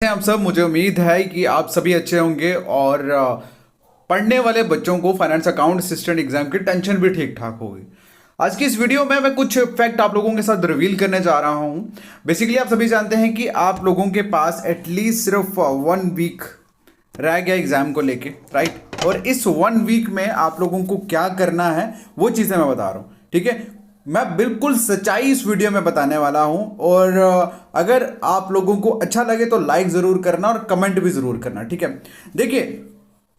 आप सब, मुझे उम्मीद है कि आप सभी अच्छे होंगे और पढ़ने वाले बच्चों को फाइनेंस अकाउंट असिस्टेंट एग्जाम की टेंशन भी ठीक ठाक होगी। आज की इस वीडियो में मैं कुछ फैक्ट आप लोगों के साथ रिवील करने जा रहा हूं। बेसिकली आप सभी जानते हैं कि आप लोगों के पास एटलीस्ट सिर्फ 1 वीक रह गया एग्जाम को लेके, राइट। और इस 1 वीक में आप लोगों को क्या करना है वो चीज़ें मैं बता रहा हूँ, ठीक है। मैं बिल्कुल सच्चाई इस वीडियो में बताने वाला हूं और अगर आप लोगों को अच्छा लगे तो लाइक ज़रूर करना और कमेंट भी ज़रूर करना, ठीक है। देखिए,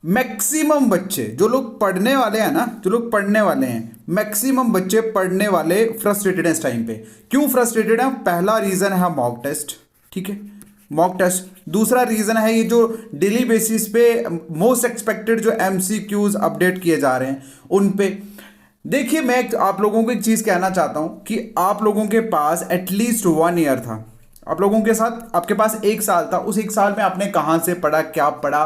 मैक्सिमम बच्चे जो लोग पढ़ने वाले हैं ना, जो लोग पढ़ने वाले हैं, मैक्सिमम बच्चे पढ़ने वाले फ्रस्ट्रेटेड हैं इस टाइम पे। क्यों फ्रस्ट्रेटेड हैं? पहला रीज़न है मॉक टेस्ट, ठीक है, मॉक टेस्ट। दूसरा रीज़न है ये जो डेली बेसिस पे मोस्ट एक्सपेक्टेड जो एमसीक्यूज अपडेट किए जा रहे हैं उन पे। देखिए, मैं आप लोगों को एक चीज़ कहना चाहता हूं कि आप लोगों के पास एटलीस्ट 1 ईयर था, आप लोगों के साथ आपके पास 1 साल था। उस 1 साल में आपने कहां से पढ़ा, क्या पढ़ा,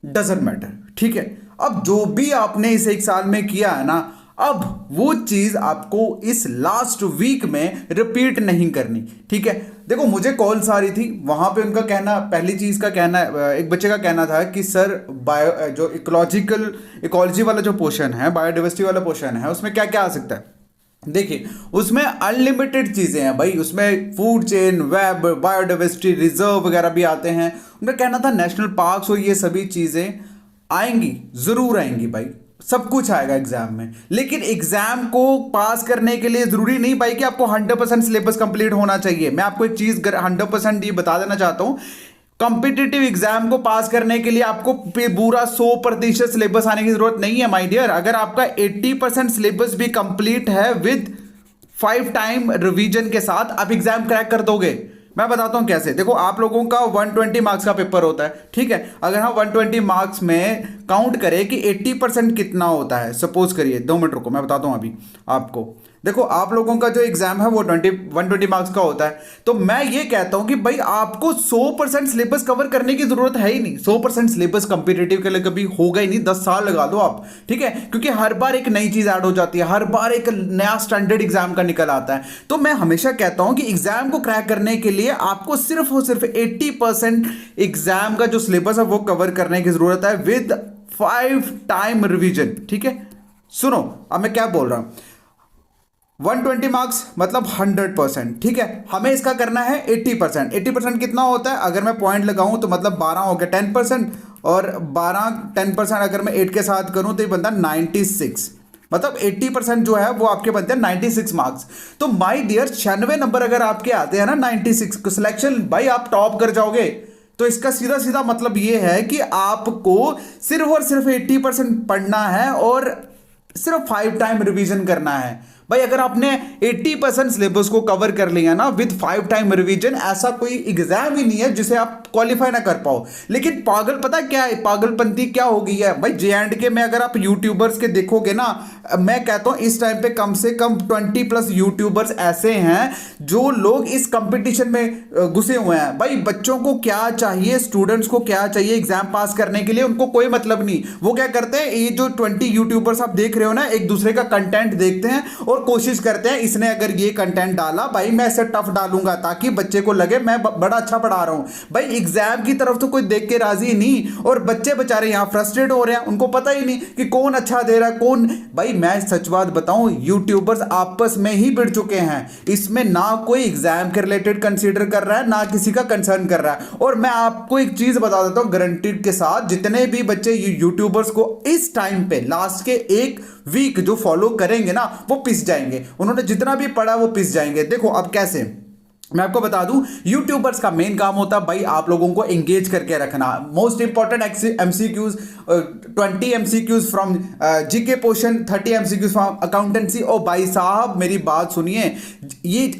डजेंट मैटर, ठीक है। अब जो भी आपने इस 1 साल में किया है ना, अब वो चीज आपको इस लास्ट वीक में रिपीट नहीं करनी, ठीक है। देखो, मुझे कॉल्स आ रही थी, वहां पे उनका कहना, पहली चीज का कहना, एक बच्चे का कहना था कि सर बायो जो इकोलॉजी वाला जो पोर्शन है, बायोडाइवर्सिटी वाला पोर्शन है, उसमें क्या क्या आ सकता है। देखिए, उसमें अनलिमिटेड चीज़ें हैं भाई, उसमें food chain, web, biodiversity reserve वगैरह भी आते हैं। उनका कहना था नेशनल पार्क्स और ये सभी चीज़ें आएंगी, ज़रूर आएंगी भाई, सब कुछ आएगा एग्जाम में। लेकिन एग्जाम को पास करने के लिए ज़रूरी नहीं भाई कि आपको 100% सिलेबस कंप्लीट होना चाहिए। मैं आपको एक चीज़ 100% ये बता देना चाहता हूँ, कॉम्पिटिटिव एग्जाम को पास करने के लिए आपको पूरा 100% सिलेबस आने की जरूरत नहीं है माय डियर। अगर आपका 80% सिलेबस भी कंप्लीट है विद 5 टाइम रिवीजन के साथ, आप एग्जाम क्रैक कर दोगे। मैं बताता हूं कैसे। देखो, आप लोगों का 120 मार्क्स का पेपर होता है, ठीक है। अगर हम 120 मार्क्स में काउंट करें कि 80% कितना होता है, सपोज करिए, 2 मिनट रुको, मैं बताता हूं अभी आपको। देखो, आप लोगों का जो एग्जाम है वो 120 मार्क्स का होता है। तो मैं ये कहता हूं कि भाई आपको 100% सिलेबस कवर करने की जरूरत है ही नहीं। 100% सिलेबस कंपिटेटिव के लिए कभी होगा ही नहीं, 10 साल लगा दो आप, ठीक है। क्योंकि हर बार एक नई चीज ऐड हो जाती है, हर बार एक नया स्टैंडर्ड एग्जाम का निकल आता है। तो मैं हमेशा कहता हूं कि एग्जाम को क्रैक करने के लिए आपको सिर्फ और सिर्फ 80% एग्जाम का जो सिलेबस है वो कवर करने की जरूरत है विद 5 टाइम रिवीजन, ठीक है। सुनो, अब मैं क्या बोल रहा हूं। 120 मार्क्स मतलब 100%, ठीक है। हमें इसका करना है 80%। 80% कितना होता है? अगर मैं पॉइंट लगाऊं तो मतलब 12 हो गया 10%, और 10% अगर मैं 8 के साथ करूं तो ये बनता है 96। मतलब 80% जो है वो आपके बनते हैं 96 मार्क्स। तो माय डियर, 96 नंबर अगर आपके आते हैं ना 96 सिलेक्शन, भाई आप टॉप कर जाओगे। तो इसका सीधा सीधा मतलब ये है कि आपको सिर्फ और सिर्फ 80% पढ़ना है और सिर्फ 5 टाइम रिवीजन करना है। भाई अगर आपने 80% सिलेबस को कवर कर लिया ना विद 5 टाइम रिवीजन, ऐसा कोई एग्जाम ही नहीं है जिसे आप क्वालिफाई ना कर पाओ। लेकिन पागल पता क्या है, पागलपंती क्या हो गई है भाई, JNK में अगर आप यूट्यूबर्स के देखोगे ना, मैं कहता हूं इस टाइम पे कम से कम 20+ यूट्यूबर्स ऐसे हैं जो लोग इस कंपटीशन में घुसे हुए हैं। भाई बच्चों को क्या चाहिए, स्टूडेंट्स को क्या चाहिए एग्जाम पास करने के लिए, उनको कोई मतलब नहीं। वो क्या करते हैं, ये जो 20 यूट्यूबर्स आप देख रहे हो ना, एक दूसरे का कंटेंट देखते हैं और कोशिश करते हैं, इसने अगर ये कंटेंट डाला भाई मैं इसे टफ डालूंगा ताकि बच्चे को लगे मैं बड़ा अच्छा पढ़ा रहा हूं। भाई एग्जाम की तरफ तो कोई देख के राजी नहीं, और बच्चे बेचारे यहां फ्रस्ट्रेट हो रहे हैं, उनको पता ही नहीं कि कौन अच्छा दे रहा है कौन। भाई मैं सच बात बताऊं, यूट्यूबर्स आपस में ही भिड़ चुके हैं। इसमें ना कोई एग्जाम के रिलेटेड कंसीडर कर रहा है, ना किसी का कंसर्न कर रहा है। और मैं आपको एक चीज बता देता हूं गारंटीड के साथ, जितने भी बच्चे यूट्यूबर्स को इस टाइम पे लास्ट के 1 वीक जो फॉलो करेंगे ना, वो पिस जाएंगे। उन्होंने जितना भी पढ़ा वो पिस जाएंगे। देखो अब कैसे, मैं आपको बता दूं, यूट्यूबर्स का मेन काम होता है भाई आप लोगों को एंगेज करके रखना। Most important MCQs, 20 MCQs from GK portion, 30 MCQs from accountancy. ओ भाई साहब मेरी बात सुनिए, ये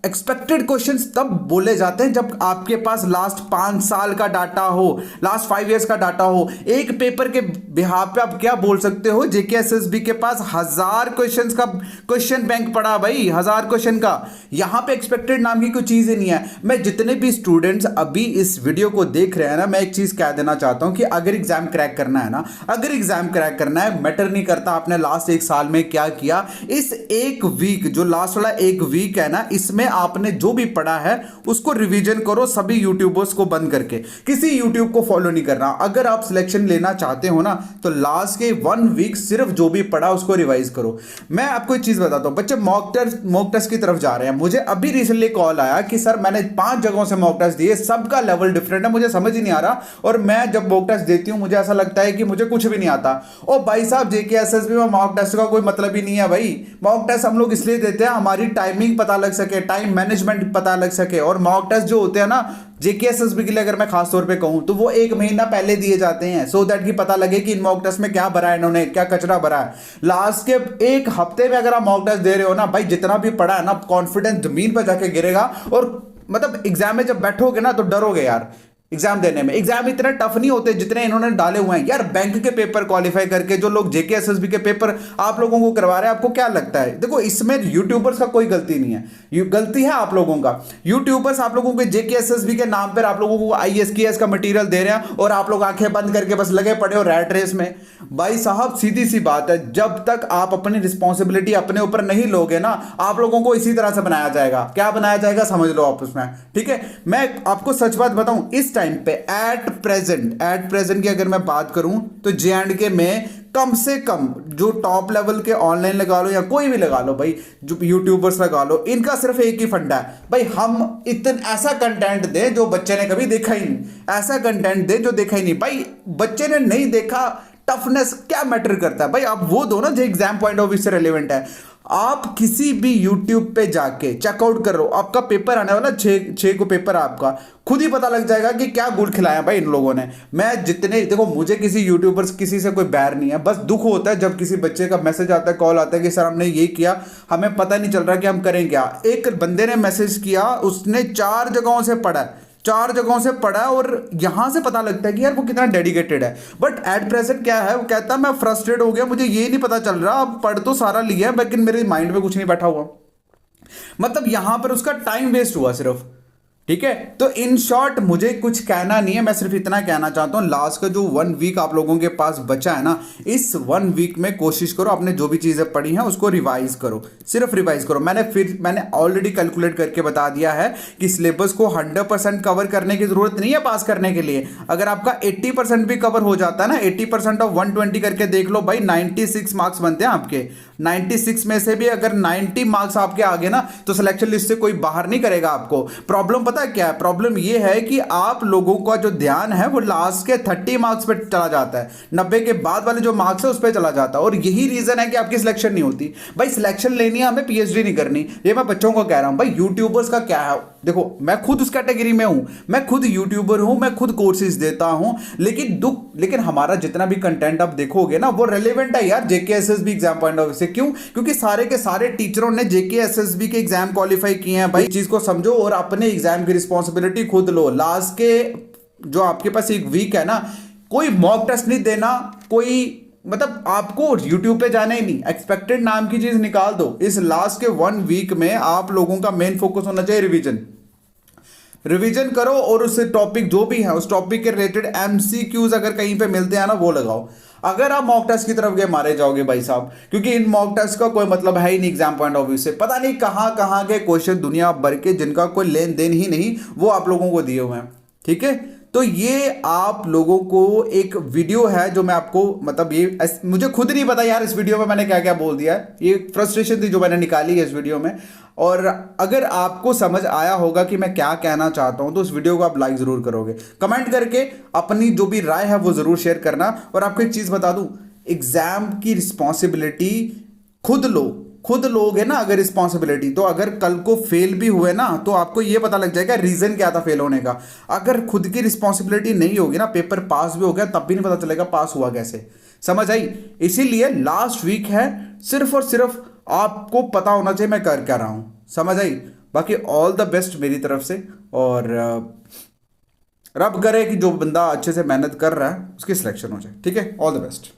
एक्सपेक्टेड क्वेश्चंस तब बोले जाते हैं जब आपके पास लास्ट 5 साल का डाटा हो, लास्ट 5 इयर्स का डाटा हो। एक पेपर के बिहाफ पे आप क्या बोल सकते हो, जेके SSB के पास 1000 क्वेश्चंस का क्वेश्चन बैंक पड़ा भाई, 1000 क्वेश्चन का। यहां पे एक्सपेक्टेड नाम की कोई चीज ही नहीं है। मैं जितने भी स्टूडेंट्स अभी इस वीडियो को देख रहे हैं ना, मैं एक चीज कह देना चाहता हूं कि अगर एग्जाम क्रैक करना है ना, अगर एग्जाम क्रैक करना है, मैटर नहीं करता आपने लास्ट 1 साल में क्या किया। इस 1 वीक जो लास्ट वाला 1 वीक है ना, इसमें आपने जो भी पढ़ा है उसको रिवीजन करो, सभी यूट्यूबर्स को बंद करके, किसी यूट्यूब को फॉलो नहीं करना। अगर आप सिलेक्शन लेना चाहते हो ना तो लास्ट के 1 वीक सिर्फ जो भी पढ़ा उसको रिवाइज करो। मैं आपको एक चीज बताता हूं, बच्चे मॉक टेस्ट की तरफ जा रहे हैं। मुझे अभी रिसेंटली कॉल आया कि सर मैंने 5 जगहों से मॉक टेस्ट दिए, सबका लेवल डिफरेंट है, मुझे समझ ही नहीं आ रहा, और मैं जब मॉक टेस्ट देती हूं मुझे ऐसा लगता है कि मुझे कुछ भी नहीं आता। ओ भाई साहब, जेकेएसएसबी में मॉक टेस्ट का कोई मतलब ही नहीं है भाई। मॉक टेस्ट हम लोग इसलिए देते हैं हमारी टाइमिंग पता लग सके, टाइम मैनेजमेंट पता लग सके। और मॉक टेस्ट जो होते हैं ना जेकेएसएसबी के लिए, अगर मैं खास तौर पे कहूं तो वो 1 महीना पहले दिए जाते हैं, सो दैट कि पता लगे कि इन मॉक टेस्ट में क्या भरा है इन्होंने, क्या कचरा भरा है। लास्ट के 1 हफ्ते में अगर आप मॉक टेस्ट दे रहे हो ना भाई, जितना भी पढ़ा है ना, कॉन्फिडेंस जमीन पर जाके गिरेगा। और मतलब एग्जाम में जब बैठोगे ना तो डरोगे यार एग्जाम देने में। एग्जाम इतने टफ नहीं होते जितने इन्होंने डाले हुए हैं यार। बैंक के पेपर क्वालिफाई करके जो लोग जेकेएसएसबी के पेपर आप लोगों को करवा रहे हैं, आपको क्या लगता है? देखो इसमें यूट्यूबर्स का कोई गलती नहीं है, गलती है आप लोगों का। यूट्यूबर्स आप लोगों के जेकेएसएसबी के नाम पर आप लोगों को आईएएस का मटेरियल दे रहे हैं और आप लोग आंखें बंद करके बस लगे पड़े हो रैट रेस में। भाई साहब सीधी सी बात है, जब तक आप अपनी रिस्पॉन्सिबिलिटी अपने ऊपर नहीं लोगे ना, आप लोगों को इसी तरह से बनाया जाएगा। क्या बनाया जाएगा समझ लो आप उसमें, ठीक है। मैं आपको सच बात बताऊं, इस टाइम पे एट प्रेजेंट की अगर मैं बात करूं तो जे&के में कम से कम जो टॉप लेवल के ऑनलाइन लगा लो या कोई भी लगा लो भाई, जो यूट्यूबर्स लगा लो, इनका सिर्फ एक ही फंडा है भाई, हम इतना ऐसा कंटेंट दें जो बच्चे ने कभी देखा ही नहीं, ऐसा कंटेंट दें जो देखा ही नहीं। भाई बच्चे ने नहीं देखा, टफनेस क्या मैटर करता है भाई? आप वो दो ना जो एग्जाम पॉइंट ऑफ व्यू से रेलेवेंट है। आप किसी भी यूट्यूब पे जाके चेकआउट कर लो, आपका पेपर आने वाला 6 को पेपर है आपका, खुद ही पता लग जाएगा कि क्या गुड़ खिलाया भाई इन लोगों ने। मैं जितने देखो, मुझे किसी यूट्यूबर्स किसी से कोई बैर नहीं है, बस दुख होता है जब किसी बच्चे का मैसेज आता है, कॉल आता है कि सर हमने ये किया, हमें पता नहीं चल रहा कि हम करें क्या। एक बंदे ने मैसेज किया, उसने 4 जगहों से पढ़ा, 4 जगहों से पढ़ा और यहां से पता लगता है कि यार वो कितना डेडिकेटेड है। बट एट प्रेजेंट क्या है, वो कहता है मैं फ्रस्ट्रेट हो गया, मुझे ये नहीं पता चल रहा, अब पढ़ तो सारा लिया लेकिन मेरे माइंड में कुछ नहीं बैठा हुआ। मतलब यहां पर उसका टाइम वेस्ट हुआ सिर्फ, ठीक है। तो इन शॉर्ट मुझे कुछ कहना नहीं है, मैं सिर्फ इतना कहना चाहता हूं, लास्ट का जो 1 वीक आप लोगों के पास बचा है ना, इस 1 वीक में कोशिश करो आपने जो भी चीजें पढ़ी हैं उसको रिवाइज करो, सिर्फ रिवाइज करो। मैंने ऑलरेडी कैलकुलेट करके बता दिया है कि सिलेबस को 100% कवर करने की जरूरत नहीं है पास करने के लिए। अगर आपका 80% भी कवर हो जाता है ना, 80% ऑफ 120 करके देख लो भाई, 96 मार्क्स बनते हैं आपके। 96 में से भी अगर 90 मार्क्स आपके आगे ना, तो सिलेक्शन लिस्ट से कोई बाहर नहीं करेगा आपको। प्रॉब्लम पता है क्या है? प्रॉब्लम ये है कि आप लोगों का जो ध्यान है वो लास्ट के 30 मार्क्स पे चला जाता है, 90 के बाद वाले जो मार्क्स है उस पर चला जाता है, और यही रीजन है कि आपकी सिलेक्शन नहीं होती। भाई सिलेक्शन लेनी है हमें, पीएचडी नहीं करनी। ये मैं बच्चों को कह रहा हूं। भाई यूट्यूबर्स का क्या है, देखो मैं खुद उस कैटेगरी में हूं, मैं खुद यूट्यूबर हूं, मैं खुद कोर्सेज देता हूं, लेकिन हमारा जितना भी कंटेंट आप देखोगे ना वो रेलेवेंट है यार JKSSB exam point of view से। क्यों? क्योंकि सारे के सारे टीचरों ने जेकेएसएसबी के एग्जाम क्वालिफाई किए हैं। भाई इस चीज को समझो और अपने एग्जाम की रिस्पॉन्सिबिलिटी खुद लो। लास्ट के जो आपके पास 1 वीक है ना, कोई मॉक टेस्ट नहीं देना, कोई मतलब आपको यूट्यूब पे जाना ही नहीं, एक्सपेक्टेड नाम की चीज निकाल दो। इस लास्ट के 1 वीक में आप लोगों का मेन फोकस होना चाहिए रिवीजन करो, और उस टॉपिक जो भी है उस टॉपिक के रिलेटेड एमसीक्यूज अगर कहीं पे मिलते हैं ना वो लगाओ। अगर आप मॉक टेस्ट की तरफ गए मारे जाओगे भाई साहब, क्योंकि इन मॉक टेस्ट का कोई मतलब है ही नहीं एग्जाम पॉइंट ऑफ व्यू से। पता नहीं कहां कहां के क्वेश्चन दुनिया भर के जिनका कोई लेन देन ही नहीं वो आप लोगों को दिए हुए हैं, ठीक है। तो ये आप लोगों को एक वीडियो है जो मैं आपको मतलब ये मुझे खुद नहीं पता यार इस वीडियो में मैंने क्या क्या बोल दिया है, ये फ्रस्ट्रेशन थी जो मैंने निकाली है इस वीडियो में। और अगर आपको समझ आया होगा कि मैं क्या कहना चाहता हूं तो उस वीडियो को आप लाइक जरूर करोगे, कमेंट करके अपनी जो भी राय है वो जरूर शेयर करना। और आपको एक चीज बता दूं, एग्जाम की रिस्पॉन्सिबिलिटी खुद लोगे ना अगर रिस्पॉन्सिबिलिटी, तो अगर कल को फेल भी हुए ना तो आपको ये पता लग जाएगा रीजन क्या था फेल होने का। अगर खुद की रिस्पॉन्सिबिलिटी नहीं होगी ना, पेपर पास भी हो गया तब भी नहीं पता चलेगा पास हुआ कैसे। समझ आई? इसीलिए लास्ट वीक है, सिर्फ और सिर्फ आपको पता होना चाहिए मैं कर क्या रहा हूं। समझ आई? बाकी ऑल द बेस्ट मेरी तरफ से, और रब करे कि जो बंदा अच्छे से मेहनत कर रहा है उसकी सिलेक्शन हो जाए, ठीक है। All the best.